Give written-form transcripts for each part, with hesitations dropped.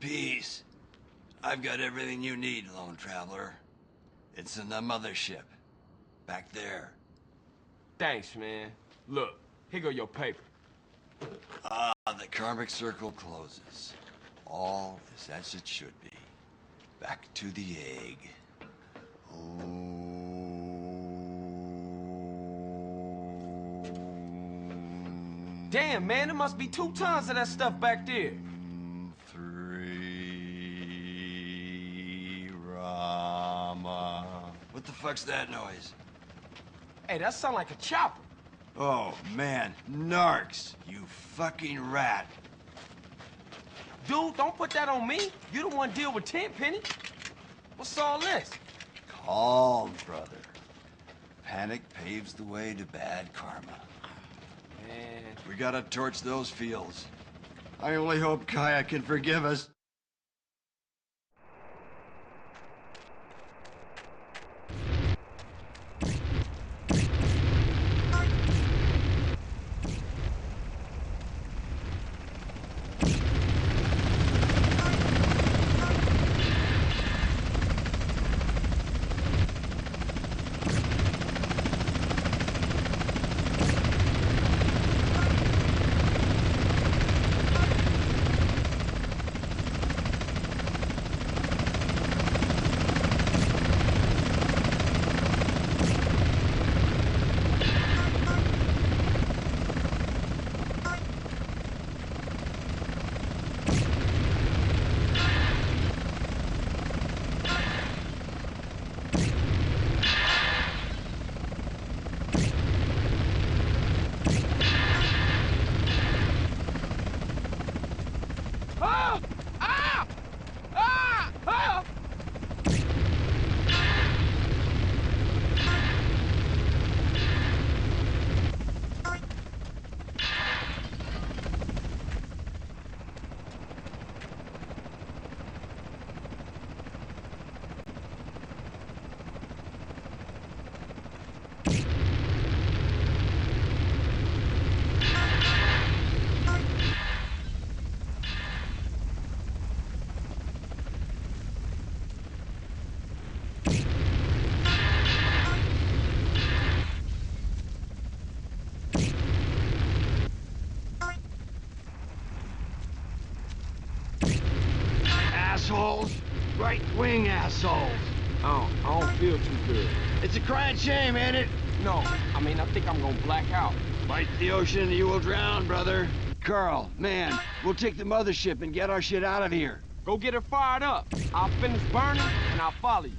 Peace. I've got everything you need, lone traveler. It's in the mothership. Back there. Thanks, man. Look, here go your paper. The karmic circle closes. All is as it should be. Back to the egg. Damn, man, there must be 2 tons of that stuff back there. 3 Rama. What the fuck's that noise? Hey, that sound like a chopper. Oh, man. Narcs. You fucking rat. Dude, don't put that on me. You the one deal with Tenpenny. What's all this? Calm, brother. Panic paves the way to bad karma. Man. We gotta torch those fields. I only hope Kaya can forgive us. Assholes. Right-wing assholes. I don't feel too good. It's a crying shame, ain't it? No, I mean, I think I'm gonna black out. Fight the ocean and you will drown, brother. Carl, man, we'll take the mothership and get our shit out of here. Go get her fired up. I'll finish burning, and I'll follow you.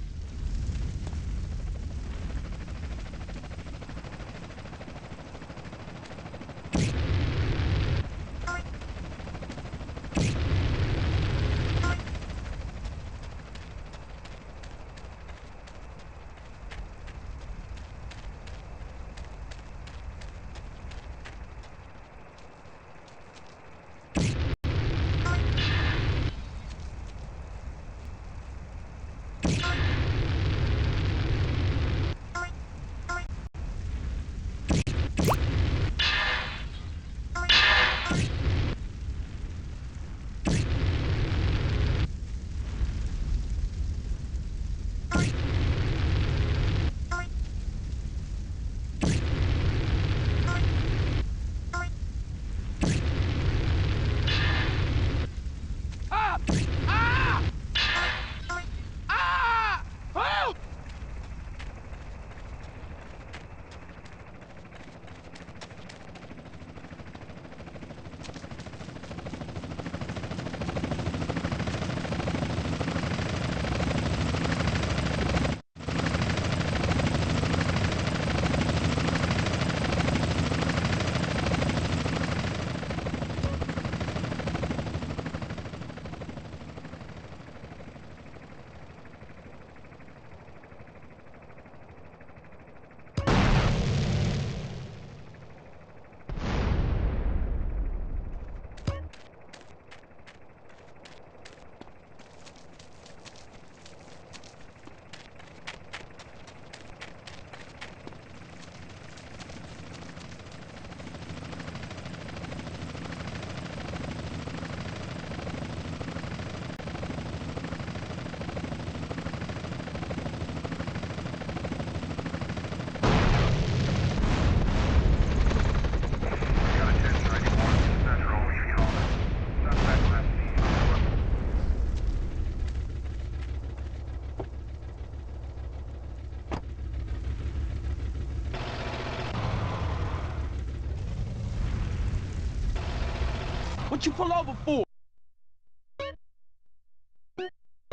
What you pull over for?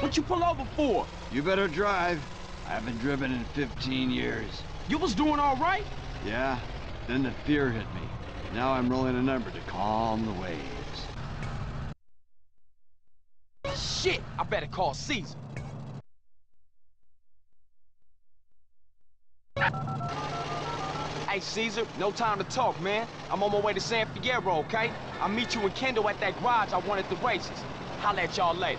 What you pull over for? You better drive. I haven't driven in 15 years. You was doing all right? Yeah, then the fear hit me. Now I'm rolling a number to calm the waves. Shit, I better call Caesar. Hey, Caesar, no time to talk, man. I'm on my way to San Fierro, okay? I'll meet you and Kendall at that garage I won at the races. Holla at y'all later.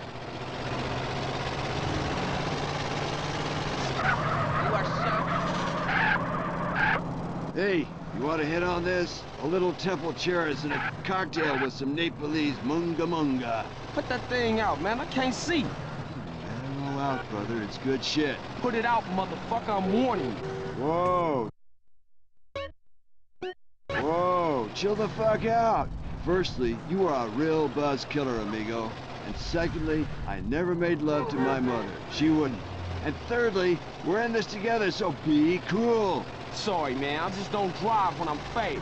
Hey, you want to hit on this? A little temple chairs and a cocktail with some Nepalese munga munga. Put that thing out, man. I can't see. Let it all out, brother. It's good shit. Put it out, motherfucker. I'm warning you. Whoa. Whoa, chill the fuck out. Firstly, you are a real buzz killer, amigo. And secondly, I never made love to my mother. She wouldn't. And thirdly, we're in this together, so be cool. Sorry, man. I just don't drive when I'm faded.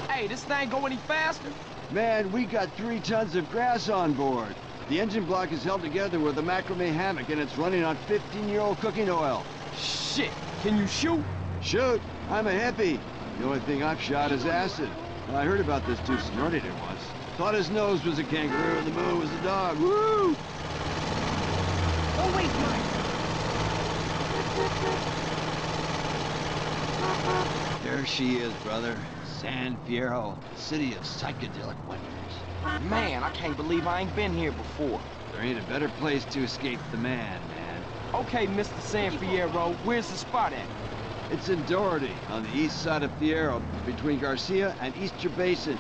Hey, this thing go any faster? Man, we got 3 tons of grass on board. The engine block is held together with a macrame hammock, and it's running on 15-year-old cooking oil. Shit. Can you shoot? Shoot! I'm a hippie. The only thing I've shot is acid. I heard about this dude snorted it once. Thought his nose was a kangaroo and the moon was a dog. Woo! Oh, wait, Mike. There she is, brother. San Fierro, city of psychedelic wonders. Man, I can't believe I ain't been here before. There ain't a better place to escape the man. Okay, Mr. San Fierro, where's the spot at? It's in Doherty, on the east side of Fierro, between Garcia and Easter Basin.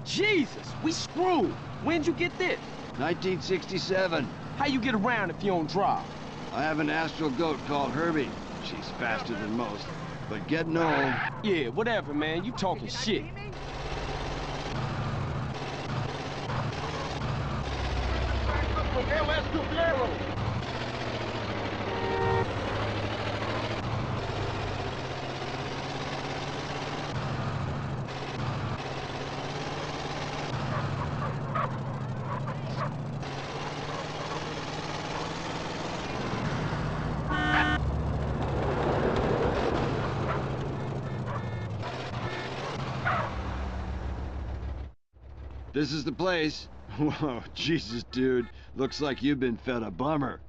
Jesus, we screwed. When'd you get this? 1967. How you get around if you don't drive? I have an astral goat called Herbie. She's faster than most, but getting old. Yeah, whatever, man. You talking shit. This is the place. Whoa, Jesus, dude. Looks like you've been fed a bummer.